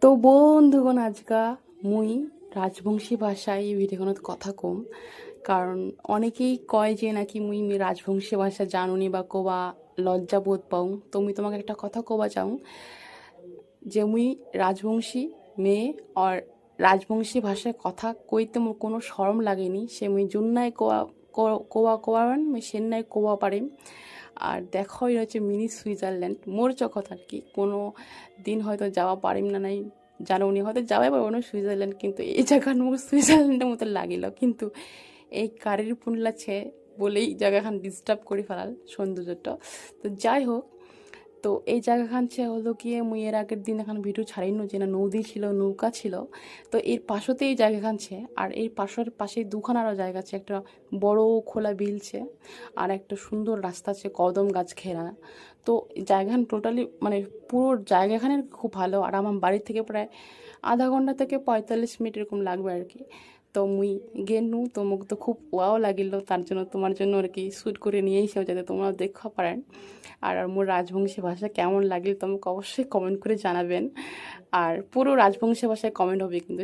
তো বন্ধুগণ আজকা মুই রাজবংশী ভাষায় এই ভিডিওখনত কথা কম। কারণ অনেকেই কয় যে নাকি মুই রাজবংশী ভাষা জানুনি বা কোবা লজ্জা বোধ পাও। তো মুই তোমাকে একটা কথা কোবা চাও যে মুই রাজবংশী মেয়ে আর রাজবংশী ভাষায় কথা কইতে মোর কোনো শরম লাগেনি। সে মুই জুন্নায় কোয়া কোয়া কোয়ান মুই সেন্নায় কোয়া পারিম। আর দেখো এটা হচ্ছে মিনি সুইজারল্যান্ড মোর চোখত আর কি। কোনো দিন হয়তো যাওয়া পারিম না নাই জানো উনি হয়তো যাওয়াই পারবো না সুইজারল্যান্ড, কিন্তু এই জায়গার মুখ সুইজারল্যান্ডের মতো লাগিল। কিন্তু এই গাড়ির পুনলাছে বলেই জায়গাখান ডিস্টার্ব করে ফেলাল সৌন্দর্যটা। তো যাই হোক, তো এই জায়গাখান সে হলো গিয়ে মুই এর আগের দিন এখন ভিডিও ছাড়াইনো যে না নদী ছিল নৌকা ছিল। তো এর পাশতে এই জায়গাখান ছে আর এই পাশে দুখান আরও জায়গা আছে, একটা বড় খোলা বিলছে আর একটা সুন্দর রাস্তা আছে কদম গাছ ঘেরা। তো জায়গাখান টোটালি মানে পুরো জায়গাখানের খুব ভালো। আর আমার বাড়ি থেকে প্রায় আধা ঘন্টা থেকে 45 মিনিট এরকম লাগবে আর কি। তো মুই গেনু তো মোক তো খুব ওয়াও লাগিল, তার জন্য তোমার জন্য আর কি শ্যুট করে নিয়ে এসেও যাতে তোমরাও দেখা পারেন। আর মোর রাজবংশী ভাষা কেমন লাগলে তোমাকে অবশ্যই কমেন্ট করে জানাবেন। আর পুরো রাজবংশী ভাষায় কমেন্ট হবে কিন্তু।